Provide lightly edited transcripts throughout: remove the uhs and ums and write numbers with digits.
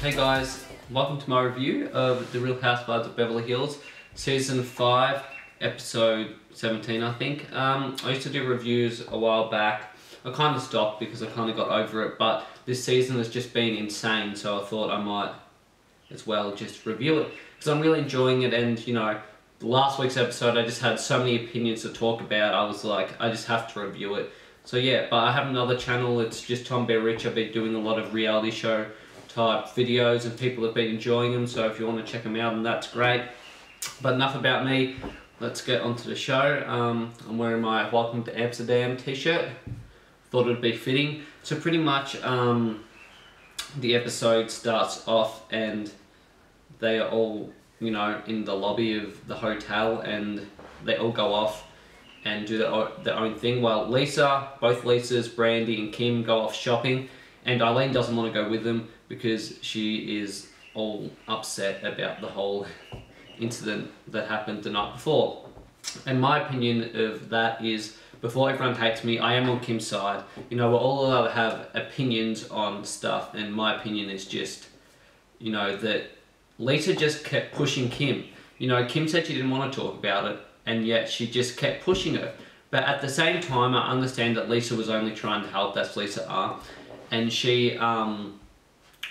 Hey guys, welcome to my review of The Real Housewives of Beverly Hills, Season 5, Episode 17 I think. I used to do reviews a while back. I kind of stopped because I kind of got over it, but this season has just been insane, so I thought I might as well just review it. Because I'm really enjoying it, and you know, last week's episode I just had so many opinions to talk about, I was like, I just have to review it. So yeah, but I have another channel, it's just Tom.b. I've been doing a lot of reality show type videos and people have been enjoying them, so if you want to check them out, then that's great. But enough about me, let's get onto the show. I'm wearing my Welcome to Amster-damn t-shirt, thought it would be fitting. So pretty much the episode starts off and they are all, you know, in the lobby of the hotel and they all go off and do their own thing. Well, both Lisas, Brandi and Kim go off shopping, and Eileen doesn't want to go with them because she is all upset about the whole incident that happened the night before. And my opinion of that is, before everyone hates me, I am on Kim's side. You know, we're all allowed to have opinions on stuff, and my opinion is just, you know, that Lisa just kept pushing Kim. You know, Kim said she didn't want to talk about it, and yet she just kept pushing her. But at the same time, I understand that Lisa was only trying to help, that's Lisa R. And she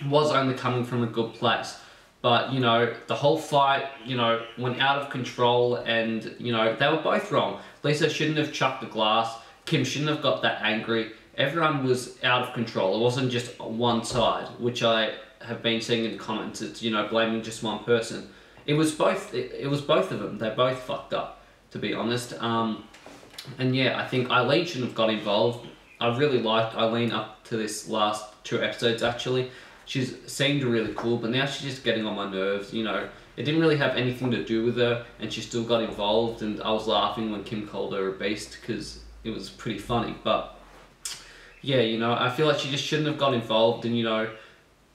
was only coming from a good place. But, you know, the whole fight, you know, went out of control and, you know, they were both wrong. Lisa shouldn't have chucked the glass. Kim shouldn't have got that angry. Everyone was out of control. It wasn't just one side, which I have been seeing in the comments. It's, you know, blaming just one person. It was both of them. They both fucked up, to be honest. And yeah, I think Eileen shouldn't have got involved. I really liked Eileen up to this last 2 episodes actually. She's seemed really cool, but now she's just getting on my nerves, you know. It didn't really have anything to do with her, and she still got involved, and I was laughing when Kim called her a beast, because it was pretty funny. But yeah, you know, I feel like she just shouldn't have got involved, and you know,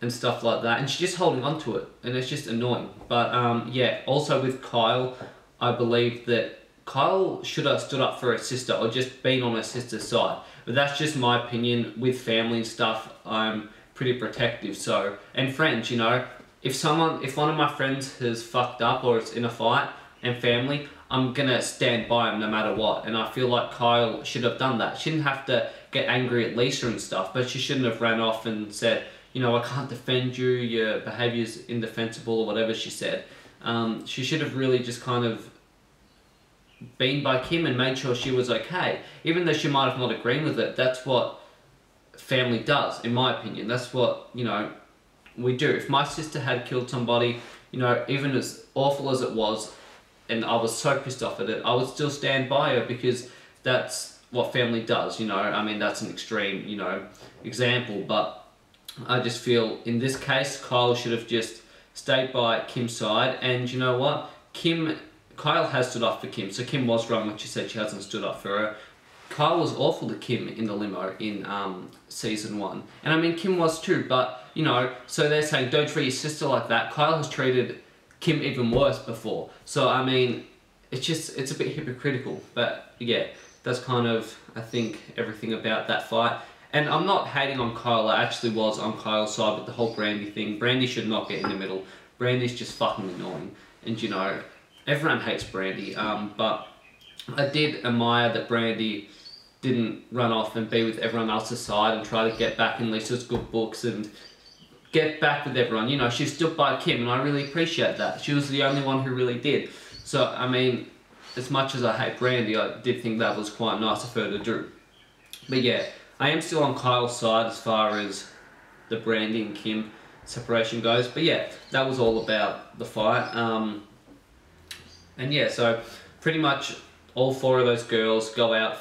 and stuff like that, and she's just holding on to it, and it's just annoying. But yeah, also with Kyle, I believe that Kyle should have stood up for her sister, or just been on her sister's side. But that's just my opinion. With family and stuff, I'm pretty protective. So, and friends, you know, if one of my friends has fucked up or is in a fight, and family, I'm gonna stand by him no matter what. And I feel like Kyle should have done that. She didn't have to get angry at Lisa and stuff, but she shouldn't have ran off and said, you know, I can't defend you, your behaviour's indefensible, or whatever she said. She should have really just kind of been by Kim and made sure she was okay. Even though she might have not agreed with it, that's what family does, in my opinion. That's what, you know, we do. If my sister had killed somebody, you know, even as awful as it was, and I was so pissed off at it, I would still stand by her, because that's what family does, you know. I mean, that's an extreme, you know, example, but I just feel in this case, Kyle should have just stayed by Kim's side. And you know what? Kyle has stood up for Kim, so Kim was wrong when she said she hasn't stood up for her. Kyle was awful to Kim in the limo in season 1. And I mean, Kim was too, but, you know, so they're saying don't treat your sister like that. Kyle has treated Kim even worse before. So, I mean, it's a bit hypocritical. But, yeah, that's kind of, I think, everything about that fight. And I'm not hating on Kyle, I actually was on Kyle's side with the whole Brandi thing. Brandi should not get in the middle. Brandi's just fucking annoying. And, you know, everyone hates Brandi, but I did admire that Brandi didn't run off and be with everyone else's side and try to get back in Lisa's good books and get back with everyone. You know, she stood by Kim, and I really appreciate that. She was the only one who really did. So, I mean, as much as I hate Brandi, I did think that was quite nice of her to do. But yeah, I am still on Kyle's side as far as the Brandi and Kim separation goes. But yeah, that was all about the fight. And yeah, so pretty much all 4 of those girls go out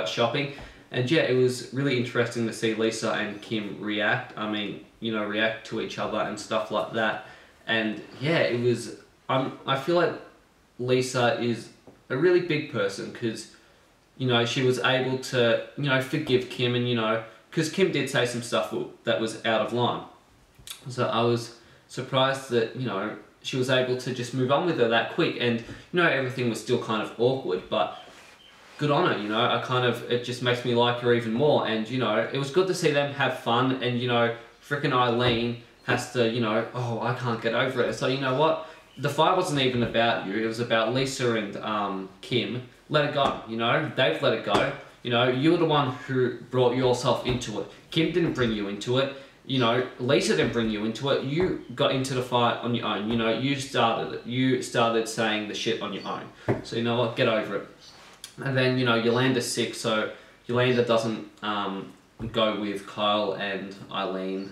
shopping, and yeah, it was really interesting to see Lisa and Kim react. I mean, you know, react to each other and stuff like that. And yeah, it was. I feel like Lisa is a really big person, because, you know, she was able to, you know, forgive Kim, and you know, because Kim did say some stuff that was out of line. So I was surprised that, you know, she was able to just move on with her that quick. And, you know, everything was still kind of awkward, but good on her, you know. It just makes me like her even more. And, you know, it was good to see them have fun and, you know, freaking Eileen has to, you know, oh, I can't get over it. So you know what? The fight wasn't even about you. It was about Lisa and Kim. Let it go, you know? They've let it go. You know, you were the one who brought yourself into it. Kim didn't bring you into it. You know, Lisa didn't bring you into it. You got into the fight on your own. You know, you started it. You started saying the shit on your own. So you know what? Get over it. And then, you know, Yolanda's sick, so Yolanda doesn't go with Kyle and Eileen.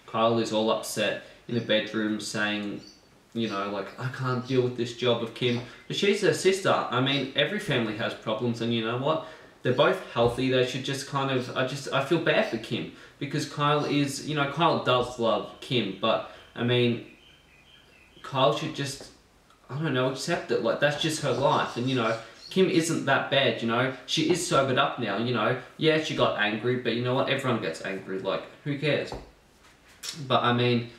Kyle is all upset in the bedroom saying, you know, like, I can't deal with this job of Kim. But she's her sister. I mean, every family has problems, and you know what? They're both healthy. They should just kind of, I feel bad for Kim. Because Kyle is, you know, Kyle does love Kim, but, I mean, Kyle should just, I don't know, accept it. Like, that's just her life, and, you know, Kim isn't that bad, you know. She is sobered up now, you know. Yeah, she got angry, but you know what? Everyone gets angry. Like, who cares? But, I mean,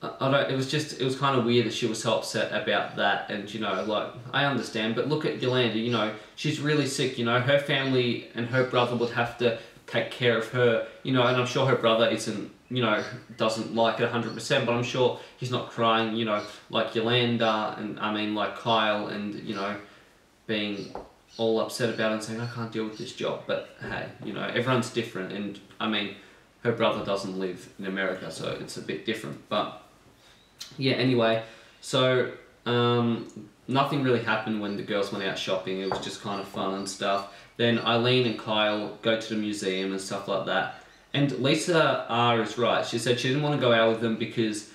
I don't, it was kind of weird that she was so upset about that, and you know, like, I understand, but look at Yolanda, you know, she's really sick, you know, her family and her brother would have to take care of her, you know, and I'm sure her brother isn't, you know, doesn't like it 100%, but I'm sure he's not crying, you know, like Yolanda, and I mean, like Kyle, and, you know, being all upset about it and saying, I can't deal with this job, but hey, you know, everyone's different, and I mean, her brother doesn't live in America, so it's a bit different, but yeah, anyway, so nothing really happened when the girls went out shopping. It was just kind of fun and stuff. Then Eileen and Kyle go to the museum and stuff like that. And Lisa R is right. She said she didn't want to go out with them because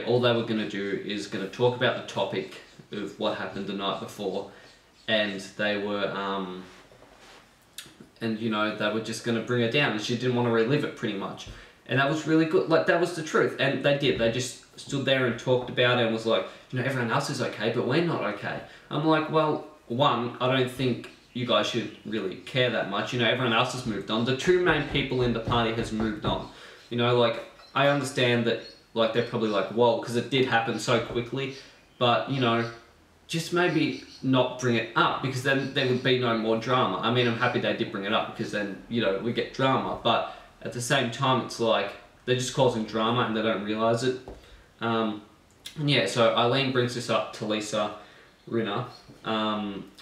all they were going to do is going to talk about the topic of what happened the night before, and they were and you know, they were just going to bring her down, and she didn't want to relive it pretty much. And that was really good. Like, that was the truth. And they did. They just stood there and talked about it and was like, you know, everyone else is okay, but we're not okay. I'm like, well, one, I don't think you guys should really care that much. You know, everyone else has moved on. The two main people in the party has moved on. You know, like, I understand that, like, they're probably like, whoa, because it did happen so quickly. But, you know, just maybe not bring it up, because then there would be no more drama. I mean, I'm happy they did bring it up, because then, you know, we get drama. But at the same time, it's like, they're just causing drama and they don't realise it. And yeah, so Eileen brings this up to Lisa Rinna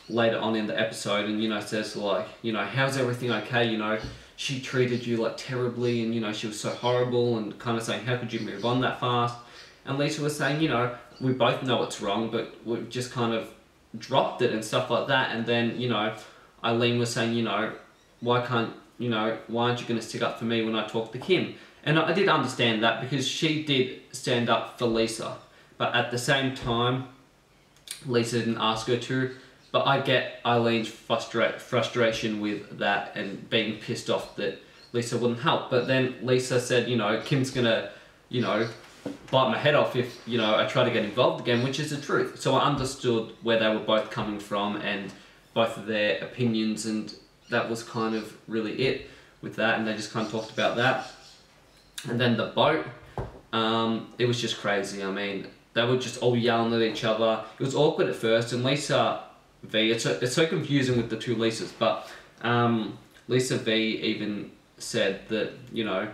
later on in the episode, and, you know, says like, you know, how's everything okay? You know, she treated you like terribly, and, you know, she was so horrible, and kind of saying, how could you move on that fast? And Lisa was saying, you know, we both know it's wrong, but we've just kind of dropped it and stuff like that. And then, you know, Eileen was saying, you know, why aren't you going to stick up for me when I talk to Kim? And I did understand that, because she did stand up for Lisa. But at the same time, Lisa didn't ask her to. But I get Eileen's frustration with that and being pissed off that Lisa wouldn't help. But then Lisa said, you know, Kim's going to, you know, bite my head off if, you know, I try to get involved again, which is the truth. So I understood where they were both coming from and both of their opinions, and that was kind of really it with that, and they just kind of talked about that. And then the boat, it was just crazy. I mean, they were just all yelling at each other. It was awkward at first, and Lisa V, it's so confusing with the two Lisas, but Lisa V even said that, you know,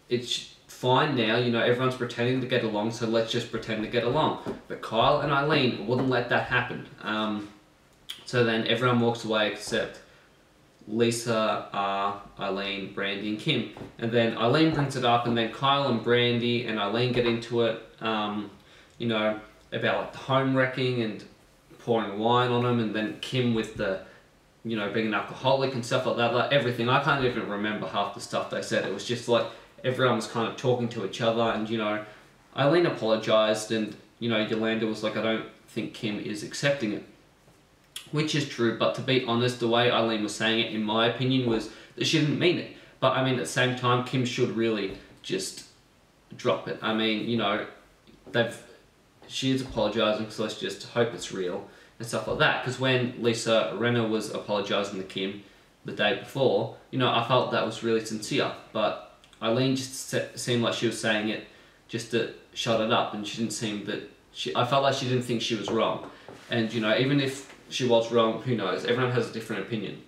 it's fine now, you know, everyone's pretending to get along, so let's just pretend to get along. But Kyle and Eileen wouldn't let that happen. So then everyone walks away except Lisa, Eileen, Brandi, and Kim. And then Eileen brings it up, and then Kyle and Brandi and Eileen get into it, you know, about like the home wrecking and pouring wine on them, and then Kim with the, you know, being an alcoholic and stuff like that, like everything. I can't even remember half the stuff they said. It was just like everyone was kind of talking to each other, and, you know, Eileen apologized, and, you know, Yolanda was like, I don't think Kim is accepting it. Which is true, but to be honest, the way Eileen was saying it, in my opinion, was that she didn't mean it. But I mean, at the same time, Kim should really just drop it. I mean, you know, she is apologising, so let's just hope it's real and stuff like that. Because when Lisa Rinna was apologising to Kim the day before, you know, I felt that was really sincere. But Eileen just seemed like she was saying it just to shut it up, and she didn't seem that I felt like she didn't think she was wrong. And, you know, even if she was wrong, who knows? Everyone has a different opinion.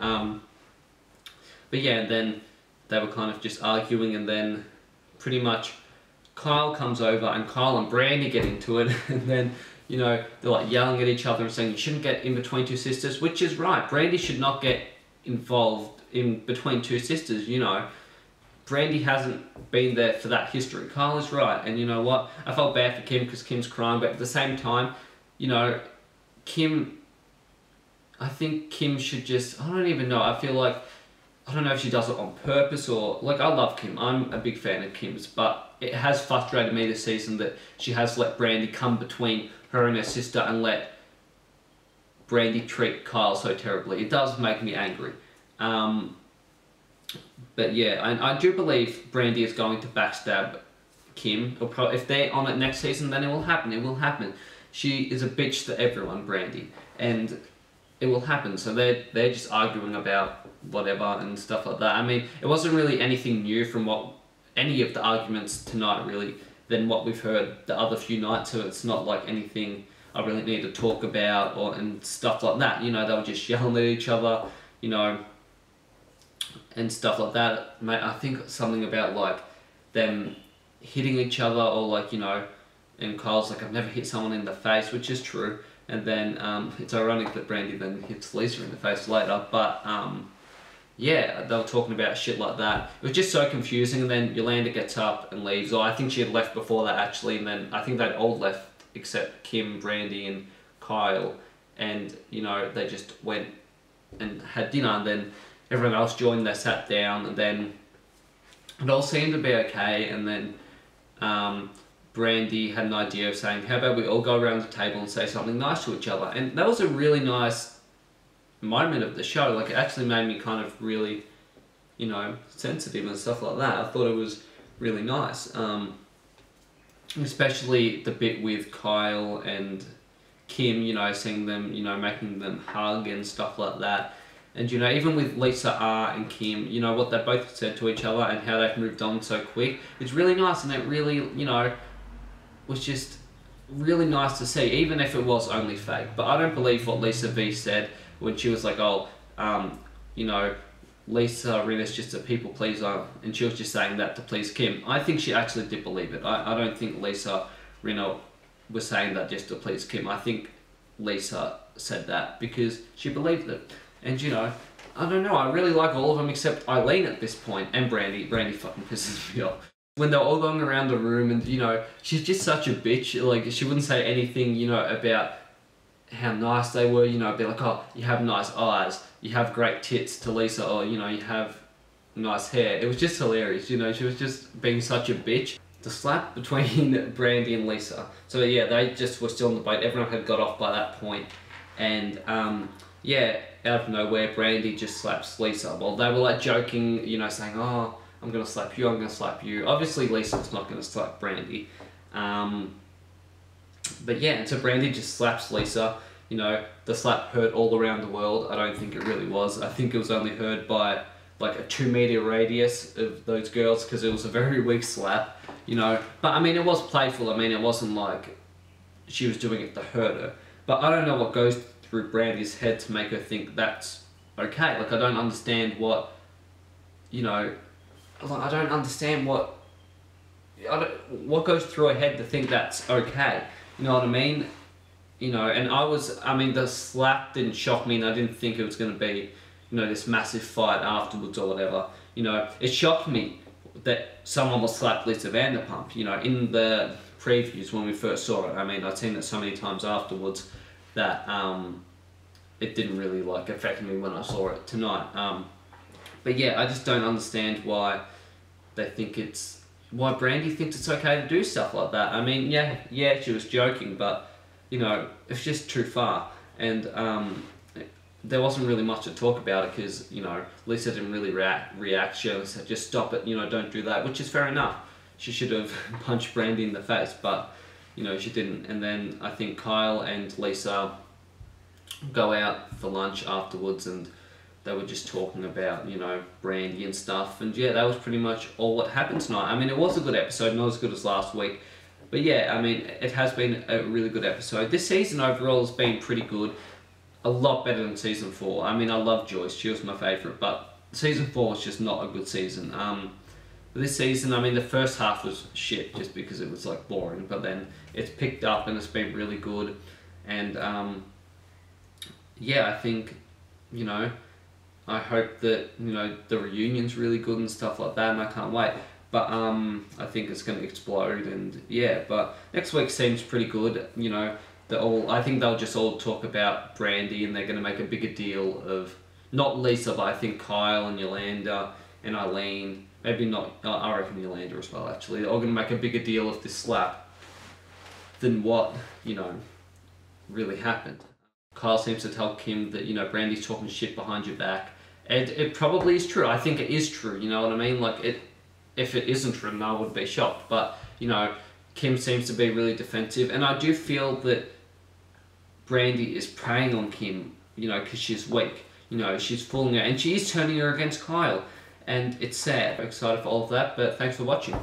But yeah, then they were kind of just arguing, and then pretty much Kyle comes over and Kyle and Brandi get into it, and then, you know, they're like yelling at each other and saying you shouldn't get in between two sisters, which is right. Brandi should not get involved in between two sisters, you know. Brandi hasn't been there for that history. Kyle is right, and you know what? I felt bad for Kim because Kim's crying, but at the same time, you know, I think Kim should just, I don't even know, I feel like, I don't know if she does it on purpose or, like, I love Kim, I'm a big fan of Kim's, but it has frustrated me this season that she has let Brandi come between her and her sister and let Brandi treat Kyle so terribly. It does make me angry. But yeah, I do believe Brandi is going to backstab Kim. If they're on it next season, then it will happen. It will happen. She is a bitch to everyone, Brandi, and it will happen. So they're just arguing about whatever and stuff like that. I mean, it wasn't really anything new from what any of the arguments tonight, really, than what we've heard the other few nights. So it's not like anything I really need to talk about and stuff like that. You know, they were just yelling at each other, you know, and stuff like that. I think something about like them hitting each other, or like, you know, and Kyle's like, I've never hit someone in the face, which is true. And then it's ironic that Brandi then hits Lisa in the face later, but yeah, they were talking about shit like that. It was just so confusing, and then Yolanda gets up and leaves, or I think she had left before that actually, and then I think they'd all left except Kim, Brandi and Kyle, and you know, they just went and had dinner, and then everyone else joined, they sat down, and then it all seemed to be okay, and then Brandi had an idea of saying, how about we all go around the table and say something nice to each other, and that was a really nice moment of the show. Like, it actually made me kind of really, you know, sensitive and stuff like that. I thought it was really nice, especially the bit with Kyle and Kim, you know, seeing them, you know, making them hug and stuff like that. And, you know, even with Lisa and Kim, you know, what they both said to each other and how they've moved on so quick, it's really nice, and it really, you know, was just really nice to see, even if it was only fake. But I don't believe what Lisa V said when she was like, oh, you know, Lisa Rinna's just a people pleaser, and she was just saying that to please Kim. I think she actually did believe it. I don't think Lisa Rinna was saying that just to please Kim. I think Lisa said that because she believed it. And, you know, I don't know, I really like all of them except Eileen at this point, and Brandi. Brandi fucking pisses me off. When they're all going around the room, and, you know, she's just such a bitch. Like, she wouldn't say anything, you know, about how nice they were, you know, be like, oh, you have nice eyes, you have great tits to Lisa, or, you know, you have nice hair. It was just hilarious, you know, she was just being such a bitch. The slap between Brandi and Lisa. So yeah, they just were still on the boat. Everyone had got off by that point. And yeah, out of nowhere, Brandi just slaps Lisa. Well, they were like joking, you know, saying, oh, I'm gonna slap you, I'm gonna slap you. Obviously, Lisa's not gonna slap Brandi. But yeah, and so Brandi just slaps Lisa. You know, the slap heard all around the world. I don't think it really was. I think it was only heard by like a 2-meter radius of those girls, because it was a very weak slap, you know. But I mean, it was playful. I mean, it wasn't like she was doing it to hurt her. But I don't know what goes through Brandi's head to make her think that's okay. Like, I don't understand what, you know, like, I don't understand what goes through her head to think that's okay. You know what I mean? You know, and I mean, the slap didn't shock me, and I didn't think it was going to be, you know, this massive fight afterwards or whatever. You know, it shocked me that someone will slap Lisa Vanderpump, you know, in the previews when we first saw it. I mean, I'd seen it so many times afterwards that it didn't really, like, affect me when I saw it tonight. But yeah, I just don't understand why they think why Brandi thinks it's okay to do stuff like that. I mean, yeah, she was joking, but, you know, it's just too far. And there wasn't really much to talk about it because, you know, Lisa didn't really react. She only said, just stop it, you know, don't do that, which is fair enough. She should have punched Brandi in the face, but, you know, she didn't. And then I think Kyle and Lisa go out for lunch afterwards, and they were just talking about, you know, Brandi and stuff. And yeah, that was pretty much all what happened tonight. I mean, it was a good episode, not as good as last week. But yeah, I mean, it has been a really good episode. This season overall has been pretty good. A lot better than season 4. I mean, I love Joyce. She was my favourite. But season 4 was just not a good season. this season, I mean, the first half was shit just because it was like boring, but then it's picked up and it's been really good. And yeah, I think, you know, I hope that, you know, the reunion's really good and stuff like that, and I can't wait. But I think it's going to explode, and yeah. But next week seems pretty good. You know, I think they'll just all talk about Brandi, and they're going to make a bigger deal of not Lisa, but I think Kyle and Yolanda and Eileen. Maybe not. I reckon Yolanda as well. Actually, they're all going to make a bigger deal of this slap than what, you know, really happened. Kyle seems to tell Kim that, you know, Brandi's talking shit behind your back, and it probably is true. I think it is true. You know what I mean? Like it. If it isn't true, I would be shocked. But, you know, Kim seems to be really defensive. And I do feel that Brandi is preying on Kim, you know, because she's weak. You know, she's fooling her. And she is turning her against Kyle. And it's sad. I'm excited for all of that. But thanks for watching.